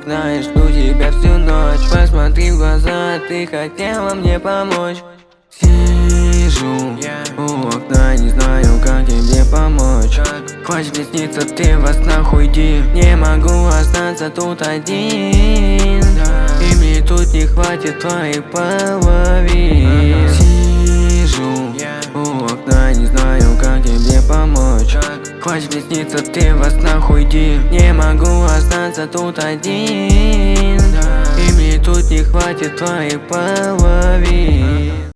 окна и жду тебя всю ночь. Посмотри в глаза, ты хотела мне помочь. Сижу у окна, не знаю, как тебе помочь. Хочешь мне сниться, ты во снах уйди. Не могу остаться тут один, и мне тут не хватит твоих половин. Сижу у окна, не знаю, как тебе помочь. Хочешь мне сниться, ты во снах уйди. Не могу остаться тут один, и мне тут не хватит твоих половин.